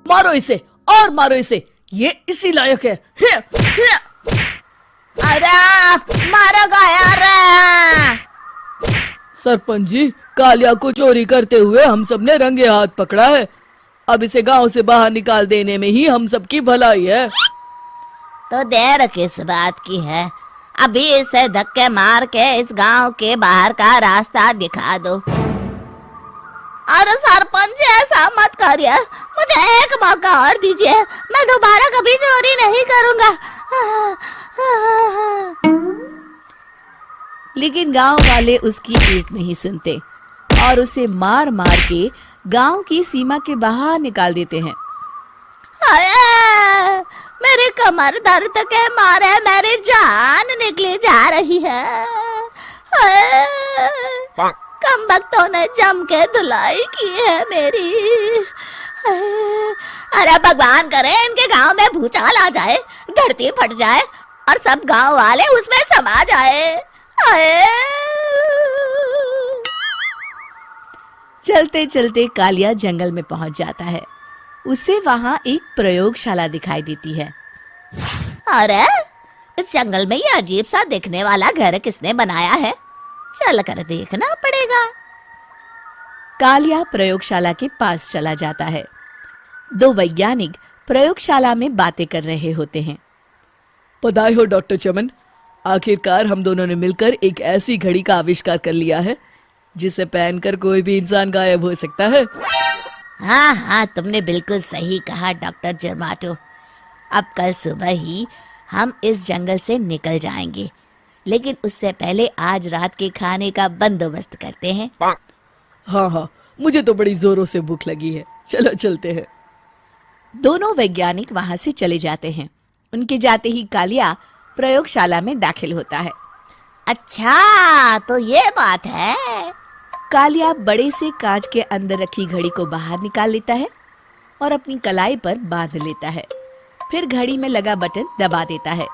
मारो इसे और मारो इसे, ये इसी लायक है। अरे मारो गया रे। सरपंच जी, कालिया को चोरी करते हुए हम सब ने रंगे हाथ पकड़ा है। अब इसे गांव से बाहर निकाल देने में ही हम सबकी भलाई है। तो देर किस बात की है, अभी इसे धक्के मार के इस गांव के बाहर का रास्ता दिखा दो। अरे सरपंच ऐसा मत करिए, मुझे एक मौका और दीजिए, मैं दोबारा कभी चोरी नहीं करूंगा। लेकिन गांव वाले उसकी एक नहीं सुनते और उसे मार मार के गांव की सीमा के बाहर निकाल देते हैं। हाय, मेरी कमर दर्द के मारे मेरी जान निकली जा रही है। हाय, कमबख्तों ने जम के धुलाई की है मेरी। अरे भगवान करे इनके गांव में भूचाल आ जाए, धरती फट जाए और सब गांव वाले उसमें समा जाए। चलते चलते कालिया जंगल में पहुंच जाता है। उसे वहां एक प्रयोगशाला दिखाई देती है। अरे इस जंगल में ये अजीब सा दिखने वाला घर किसने बनाया है, चल कर देखना पड़ेगा। कालिया प्रयोगशाला के पास चला जाता है। दो वैज्ञानिक प्रयोगशाला में बातें कर रहे होते हैं। बधाई हो डॉक्टर चमन, आखिरकार हम दोनों ने मिलकर एक ऐसी घड़ी का आविष्कार कर लिया है जिसे पहनकर कोई भी इंसान गायब हो सकता है। हाँ हाँ, तुमने बिल्कुल सही कहा डॉक्टर जर्माटो। अब कल सुबह ही हम इस जंगल से निकल जाएंगे, लेकिन उससे पहले आज रात के खाने का बंदोबस्त करते हैं। हाँ हाँ, मुझे तो बड़ी जोरों से भूख लगी है, चलो चलते हैं। दोनों वैज्ञानिक वहां से चले जाते हैं। उनके जाते ही कालिया प्रयोगशाला में दाखिल होता है। अच्छा तो ये बात है। कालिया बड़े से कांच के अंदर रखी घड़ी को बाहर निकाल लेता है और अपनी कलाई पर बांध लेता है। फिर घड़ी में लगा बटन दबा देता है।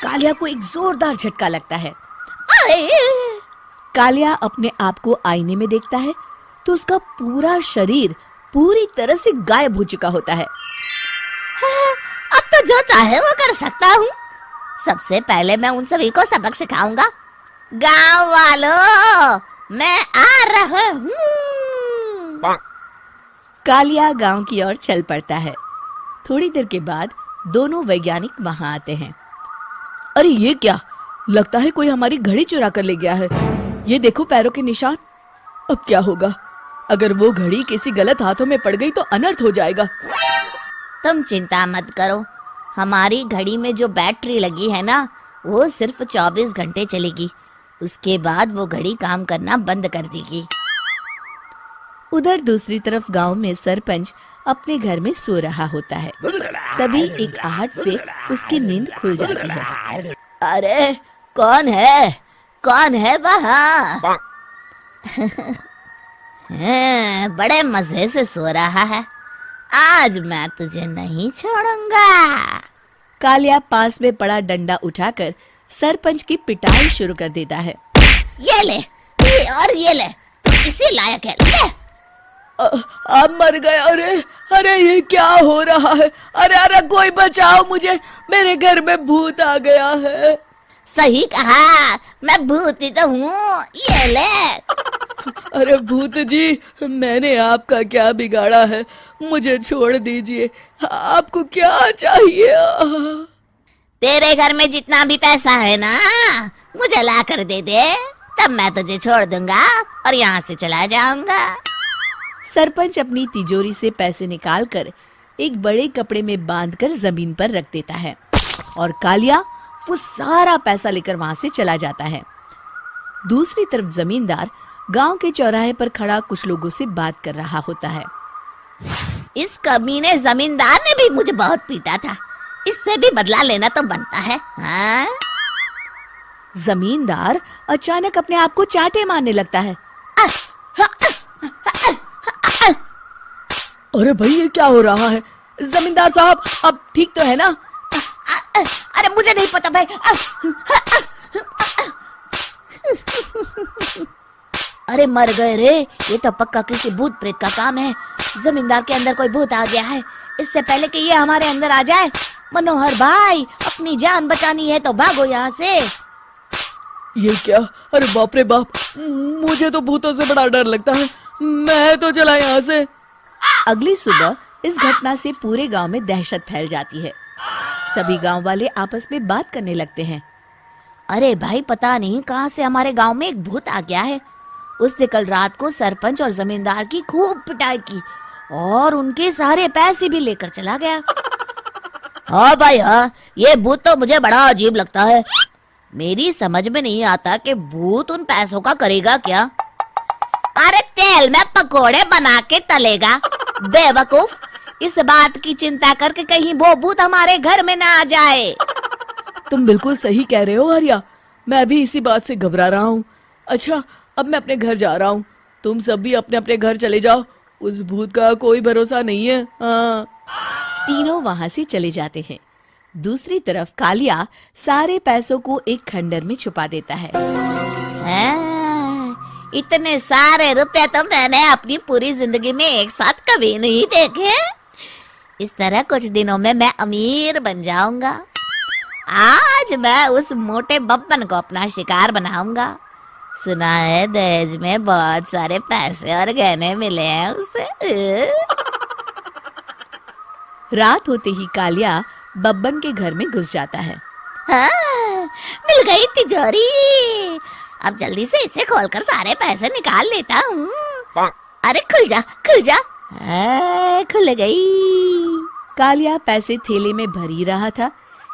कालिया को एक जोरदार झटका लगता है। कालिया अपने आप को आईने में देखता है तो उसका पूरा शरीर पूरी तरह से गायब हो चुका होता है। अब तो जो चाहे वो कर सकता हूँ। सबसे पहले मैं उन सभी को सबक सिखाऊंगा। गांव वालों, मैं आ रहा हूँ। कालिया गांव की ओर चल पड़ता है। थोड़ी देर के बाद दोनों वैज्ञानिक वहां आते हैं। अरे ये क्या, लगता है कोई हमारी घड़ी चुरा कर ले गया है। ये देखो पैरों के निशान। अब क्या होगा, अगर वो घड़ी किसी गलत हाथों में पड़ गई तो अनर्थ हो जाएगा। तुम चिंता मत करो, हमारी घड़ी में जो बैटरी लगी है ना, वो सिर्फ 24 घंटे चलेगी। उसके बाद वो घड़ी काम करना बंद कर देगी। उधर दूसरी तरफ गांव में सरपंच अपने घर में सो रहा होता है। तभी एक आहट से उसकी नींद खुल जाती है। अरे कौन है वहाँ? बड़े मजे से सो रहा है, आज मैं तुझे नहीं छोड़ूंगा। कालिया पास में पड़ा डंडा उठाकर सरपंच की पिटाई शुरू कर देता है। ये ले, ये ले, तू इसी लायक है, ले। आप मर गए। अरे ये क्या हो रहा है? अरे कोई बचाओ मुझे, मेरे घर में भूत आ गया है। सही कहा, मैं भूत ही तो हूँ, ये ले। अरे भूत जी, मैंने आपका क्या बिगाड़ा है, मुझे छोड़ दीजिए। आपको क्या चाहिए? तेरे घर में जितना भी पैसा है ना, मुझे ला कर दे दे, तब मैं तुझे छोड़ दूंगा और यहाँ से चला जाऊंगा। सरपंच अपनी तिजोरी से पैसे निकालकर एक बड़े कपड़े में बांधकर जमीन पर रख देता है और कालिया वो सारा पैसा लेकर वहां से चला जाता है। दूसरी तरफ जमींदार गांव के चौराहे पर खड़ा कुछ लोगों से बात कर रहा होता है। इस कमीने जमींदार ने भी मुझे बहुत पीटा था, इससे भी बदला लेना तो बनता है। हाँ? जमींदार अचानक अपने आप को चांटे मारने लगता है। अरे भाई ये क्या हो रहा है? जमींदार साहब अब ठीक तो है ना? अरे मुझे नहीं पता भाई। अरे मर गए रे, ये तो पक्का किसी भूत प्रेत का काम है। जमींदार के अंदर कोई भूत आ गया है। इससे पहले कि ये हमारे अंदर आ जाए, मनोहर भाई अपनी जान बचानी है तो भागो यहाँ से। ये क्या? अरे बाप रे बाप, मुझे तो भूतों से बड़ा डर लगता है। मैं तो चला यहाँ से। अगली सुबह इस घटना से पूरे गांव में दहशत फैल जाती है। सभी गांव वाले आपस में बात करने लगते हैं। अरे भाई, पता नहीं कहाँ से हमारे गांव में एक भूत आ गया है। उसने कल रात को सरपंच और जमींदार की खूब पिटाई की और उनके सारे पैसे भी लेकर चला गया। हाँ भाई हाँ, ये भूत तो मुझे बड़ा अजीब लगता है। मेरी समझ में नहीं आता कि भूत उन पैसों का करेगा क्या। अरे तेल में पकोड़े बना के तलेगा बेवकूफ। इस बात की चिंता करके कहीं वो भूत हमारे घर में ना आ जाए। तुम बिल्कुल सही कह रहे हो आर्या, मैं भी इसी बात से घबरा रहा हूँ। अच्छा, अब मैं अपने घर जा रहा हूँ। तुम सब भी अपने अपने घर चले जाओ, उस भूत का कोई भरोसा नहीं है। हाँ। तीनों वहां से चले जाते हैं। दूसरी तरफ कालिया सारे पैसों को एक खंडर में छुपा देता है। इतने सारे रुपए तो मैंने अपनी पूरी जिंदगी में एक साथ कभी नहीं देखे। इस तरह कुछ दिनों में मैं अमीर बन जाऊंगा। आज मैं उस मोटे बब्बन को अपना शिकार बनाऊंगा। सुना है दहेज में बहुत सारे पैसे और गहने मिले हैं उसे। रात होते ही कालिया बब्बन के घर में घुस जाता है। हाँ, मिल गई तिजोरी। अब जल्दी से इसे खोलकर सारे पैसे निकाल लेता हूँ। अरे खुल जा खुल जा। खुल गई। कालिया पैसे थैले में भर ही रहा था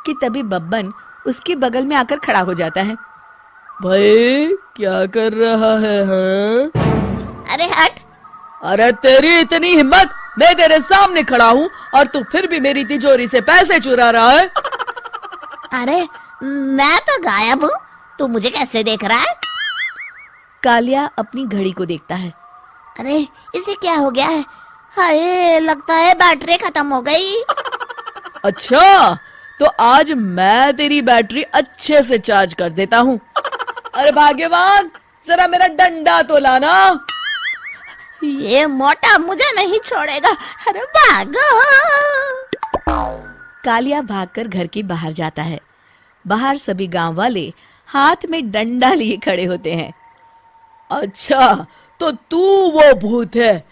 कि तभी बब्बन उसके बगल में आकर खड़ा हो जाता है। भाई क्या कर रहा है? हाँ? अरे हट। अरे तेरी इतनी हिम्मत, मैं तेरे सामने खड़ा हूँ और तू फिर भी मेरी तिजोरी से पैसे चुरा रहा है। अरे मैं तो गायब हूँ, तू मुझे कैसे देख रहा है? कालिया अपनी घड़ी को देखता है। अरे इसे क्या हो गया है? हाय, लगता है बैटरी खत्म हो गई। अच्छा, तो आज मैं तेरी बैटरी अच्छे से चार्ज कर देता हूँ। अरे भाग्यवान, जरा मेरा डंडा तो लाना। ये मोटा मुझे नहीं छोड़ेगा। अरे भागो। कालिया भागकर घर के बाहर जाता है। बाहर सभी गांव वाले हाथ में डंडा लिए खड़े होते हैं। अच्छा, तो तू वो भूत है?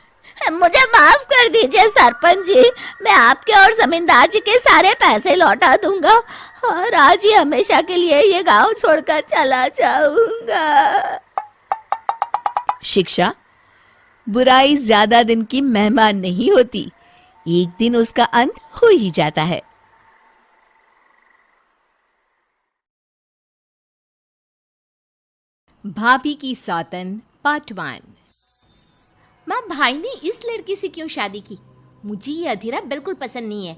मुझे माफ कर दीजिए सरपंच जी, मैं आपके और जमींदार जी के सारे पैसे लौटा दूंगा और आज ही हमेशा के लिए ये गांव छोड़कर चला जाऊंगा। शिक्षा, बुराई ज्यादा दिन की मेहमान नहीं होती, एक दिन उसका अंत हो ही जाता है। भाभी की सौतन पार्ट 1। माँ, भाई ने इस लड़की से क्यों शादी की? मुझे ये अधीरा बिल्कुल पसंद नहीं है।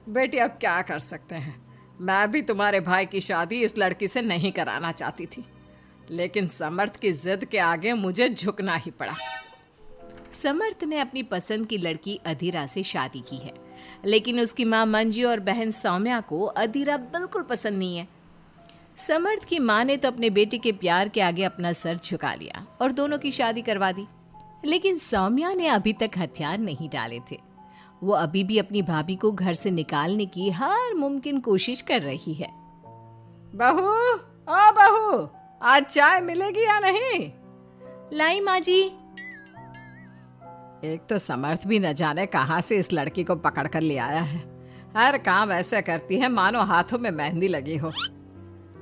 बेटी अब क्या कर सकते हैं, मैं भी तुम्हारे भाई की शादी इस लड़की से नहीं कराना चाहती थी, लेकिन समर्थ की जिद के आगे मुझे झुकना ही पड़ा। समर्थ ने अपनी पसंद की लड़की अधीरा से शादी की है, लेकिन उसकी माँ मंजू और बहन सौम्या को अधीरा बिल्कुल पसंद नहीं है। समर्थ की माँ ने तो अपने बेटे के प्यार के आगे अपना सर झुका लिया और दोनों की शादी करवा दी, लेकिन सौम्या ने अभी तक हथियार नहीं डाले थे। वो अभी भी अपनी भाभी को घर से निकालने की हर मुमकिन कोशिश कर रही है। बहू, ओ बहू, आज चाय मिलेगी या नहीं? लाई माँ जी। एक तो समर्थ भी न जाने कहां से इस लड़की को पकड़ कर ले आया है। हर काम ऐसे करती है मानो हाथों में मेहंदी लगी हो।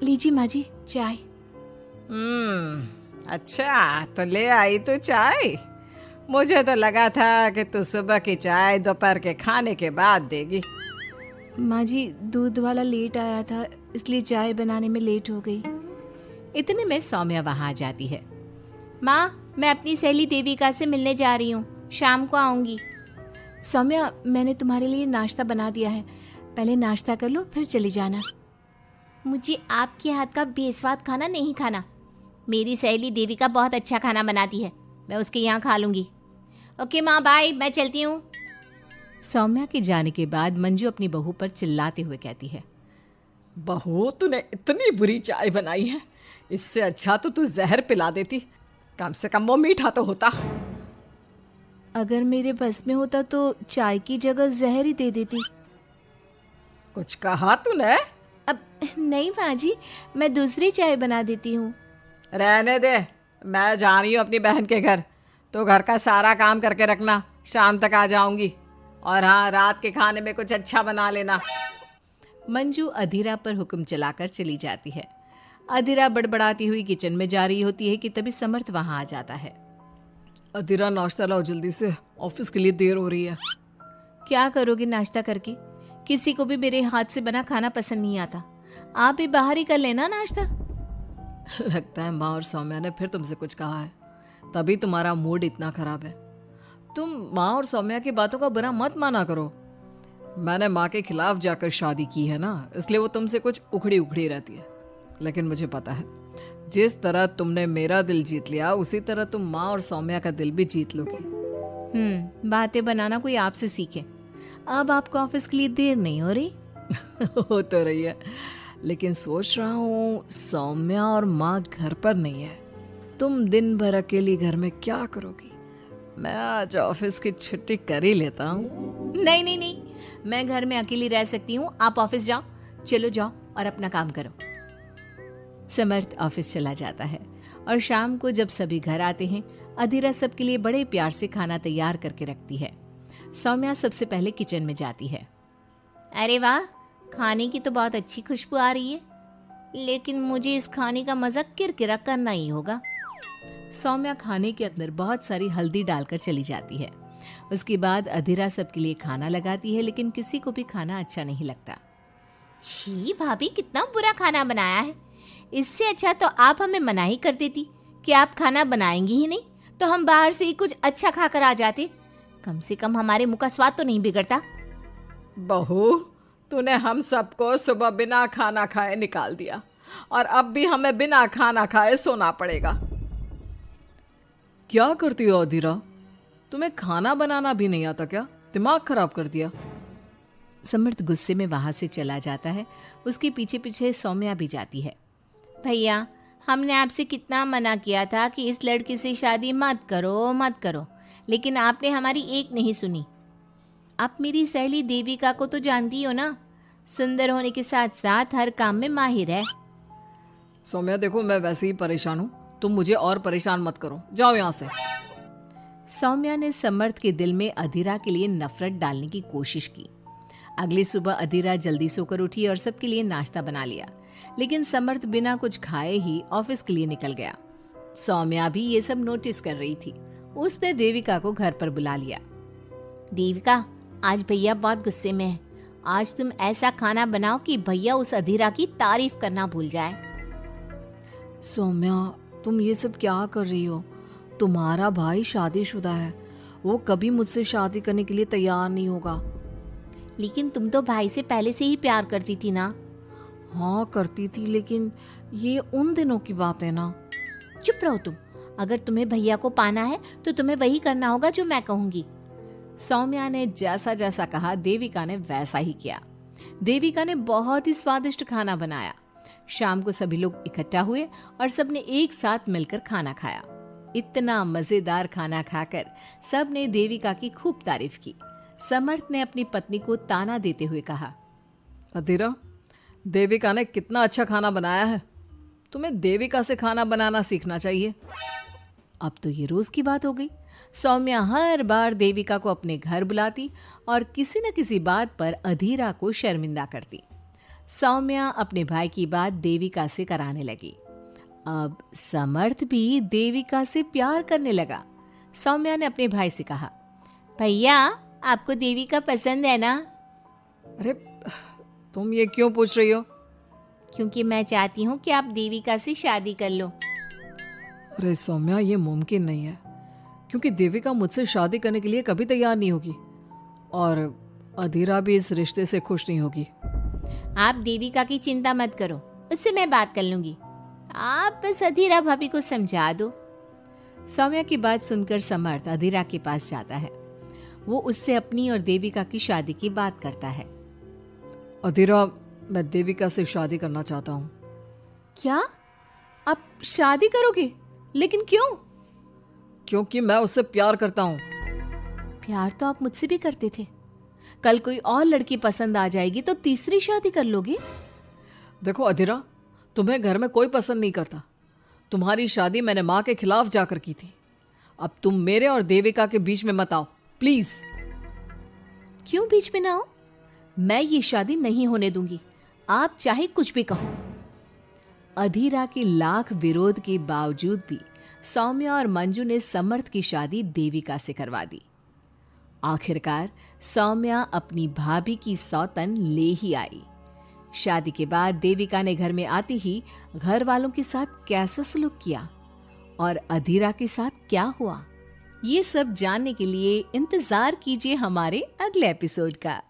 लीजिए माँ जी चाय। अच्छा, तो ले आई तू चाय। मुझे तो लगा था कि तू सुबह की चाय दोपहर के खाने के बाद देगी। माँ जी, दूध वाला लेट आया था, इसलिए चाय बनाने में लेट हो गई। इतने में सौम्या वहां आ जाती है। माँ, मैं अपनी सहेली देविका से मिलने जा रही हूँ, शाम को आऊंगी। सौम्या, मैंने तुम्हारे लिए नाश्ता बना दिया है, पहले नाश्ता कर लो फिर चली जाना। मुझे आपके हाथ का बेस्वाद खाना नहीं खाना। मेरी सहेली देविका बहुत अच्छा खाना बनाती है, मैं उसके यहाँ खा लूंगी। ओके माँ, बाय, मैं चलती हूँ। सौम्या के जाने के बाद मंजू अपनी बहू पर चिल्लाते हुए कहती है, बहू, तूने इतनी बुरी चाय बनाई है, इससे अच्छा तो तू जहर पिला देती। कम से कम वो मीठा तो होता। अगर मेरे बस में होता तो चाय की जगह जहर ही दे देती। कुछ कहा तूने? अब नहीं माँ जी, मैं दूसरी चाय बना देती हूँ। रहने दे, मैं जा रही हूँ अपनी बहन के घर। तो घर का सारा काम करके रखना, शाम तक आ जाऊंगी। और हाँ, रात के खाने में कुछ अच्छा बना लेना। मंजू अधीरा पर हुक्म चलाकर चली जाती है। अधीरा बड़बड़ाती हुई किचन में जा रही होती है कि तभी समर्थ वहां आ जाता है। अधीरा, नाश्ता लाओ जल्दी से, ऑफिस के लिए देर हो रही है। क्या करोगे नाश्ता करके? किसी को भी मेरे हाथ से बना खाना पसंद नहीं आता। आप भी बाहर ही कर लेना नाश्ता। लगता है माँ और सौम्या ने फिर तुमसे कुछ कहा है, तभी तुम्हारा मूड इतना खराब है। तुम माँ और सौम्या की बातों का बुरा मत माना करो। मैंने माँ के खिलाफ जाकर शादी की है ना, इसलिए वो तुमसे कुछ उखड़ी उखड़ी रहती है। लेकिन मुझे पता है, जिस तरह तुमने मेरा दिल जीत लिया, उसी तरह तुम माँ और सौम्या का दिल भी जीत लोगी। बातें बनाना कोई आपसे सीखे। अब आपको ऑफिस के लिए देर नहीं हो रही? हो तो रही है, लेकिन सोच रहा हूँ सौम्या और माँ घर पर नहीं है। तुम दिन भर अकेली घर में क्या करोगी? मैं आज ऑफिस की छुट्टी कर ही लेता हूँ। नहीं नहीं नहीं, मैं घर में अकेली रह सकती हूँ। आप ऑफिस जाओ, चलो जाओ और अपना काम करो। समर्थ ऑफिस चला जाता है और शाम को जब सभी घर आते हैं, अधीरा सबके लिए बड़े प्यार से खाना तैयार करके रखती है। सौम्या सबसे पहले किचन में जाती है। अरे वाह, खाने की तो बहुत अच्छी खुशबू आ रही है, लेकिन मुझे इस खाने का मजा किरकिरा करना ही होगा। सौम्या खाने के अंदर बहुत सारी हल्दी डालकर चली जाती है। उसके बाद अधीरा सबके लिए खाना लगाती है, लेकिन किसी को भी खाना अच्छा नहीं लगता। छी भाभी, कितना बुरा खाना बनाया है। इससे अच्छा तो आप हमें मना ही कर देती कि आप खाना बनाएंगी ही नहीं, तो हम बाहर से ही कुछ अच्छा खाकर आ जाते। कम से कम हमारे मुंह का स्वाद तो नहीं बिगड़ता। बहू, तूने हम सबको सुबह बिना खाना खाए निकाल दिया, और अब भी हमें बिना खाना खाए सोना पड़ेगा। क्या करती हो अधीरा? तुम्हें खाना बनाना भी नहीं आता क्या? दिमाग खराब कर दिया। समर्थ गुस्से में वहां से चला जाता है। उसके पीछे पीछे सौम्या भी जाती है। भैया, हमने आपसे कितना मना किया था कि इस लड़के से शादी मत करो मत करो, लेकिन आपने हमारी एक नहीं सुनी। आप मेरी सहेली देविका को तो जानती हो ना, सुंदर होने के साथ साथ हर काम में माहिर है। सौम्या देखो, मैं वैसे ही परेशान हूँ, तुम मुझे और परेशान मत करो, जाओ यहाँ से। सौम्या ने समर्थ के दिल में अधीरा के लिए नफरत डालने की कोशिश की। अगली सुबह अधीरा जल्दी सोकर उठी और सबके लिए नाश्ता बना लिया, लेकिन समर्थ बिना कुछ खाए ही ऑफिस के लिए निकल गया। सौम्या भी ये सब नोटिस कर रही थी। उसने देविका को घर पर बुला लिया। देविका, आज भैया बहुत गुस्से में है। आज तुम ऐसा खाना बनाओ कि भैया उस अधीरा की तारीफ करना भूल जाए। सौम्या, तुम ये सब क्या कर रही हो? तुम्हारा भाई शादीशुदा है, वो कभी मुझसे शादी करने के लिए तैयार नहीं होगा। लेकिन तुम तो भाई से पहले से ही प्यार करती थी ना। हाँ करती थी, लेकिन ये उन दिनों की बात है ना। चुप रहो तुम। अगर तुम्हें भैया को पाना है तो तुम्हें वही करना होगा जो मैं कहूंगी। सौम्या ने जैसा जैसा कहा, देविका ने वैसा ही किया। देविका ने बहुत ही स्वादिष्ट खाना बनाया। शाम को सभी लोग इकट्ठा हुए और सबने एक साथ मिलकर खाना खाया। इतना मजेदार खाना खाकर सबने देविका की खूब तारीफ की। समर्थ ने अपनी पत्नी को ताना देते हुए कहा, अधीरा, देविका ने कितना अच्छा खाना बनाया है। तुम्हें देविका से खाना बनाना सीखना चाहिए। अब तो ये रोज की बात हो गई। सौम्या हर बार देविका को अपने घर बुलाती और किसी न किसी बात पर अधीरा को शर्मिंदा करती। सौम्या अपने भाई की बात देविका से कराने लगी। अब समर्थ भी देविका से प्यार करने लगा। सौम्या ने अपने भाई से कहा, भैया, आपको देविका पसंद है ना? अरे तुम ये क्यों पूछ रही हो? क्योंकि मैं चाहती हूँ कि आप देविका से शादी कर लो। अरे सौम्या, ये मुमकिन नहीं है, क्योंकि देविका मुझसे शादी करने के लिए कभी तैयार नहीं होगी, और अधीरा भी इस रिश्ते से खुश नहीं होगी। आप देविका की चिंता मत करो, उससे मैं बात कर लूंगी। आप बस अधीरा भाभी को समझा दो। सौम्या की बात सुनकर समर्थ अधीरा के पास जाता है। वो उससे अपनी और देविका की शादी की बात करता है। अधीरा, मैं देविका से शादी करना चाहता हूँ। क्या? आप शादी करोगे? लेकिन क्यों? क्योंकि मैं उससे प्यार करता हूँ। प्यार तो आप मुझसे भी करते थे। कल कोई और लड़की पसंद आ जाएगी तो तीसरी शादी कर लोगे? देखो अधीरा, तुम्हें घर में कोई पसंद नहीं करता। तुम्हारी शादी मैंने माँ के खिलाफ जाकर की थी। अब तुम मेरे और देविका के बीच में मत आओ प्लीज। क्यों बीच में ना हो? मैं ये शादी नहीं होने दूंगी, आप चाहे कुछ भी कहो। अधीरा के लाख विरोध के बावजूद भी सौम्या और मंजू ने समर्थ की शादी देविका से करवा दी। आखिरकार सौम्या अपनी भाभी की सौतन ले ही आई। शादी के बाद देविका ने घर में आते ही घर वालों के साथ कैसा सलूक किया और अधीरा के साथ क्या हुआ, ये सब जानने के लिए इंतजार कीजिए हमारे अगले एपिसोड का।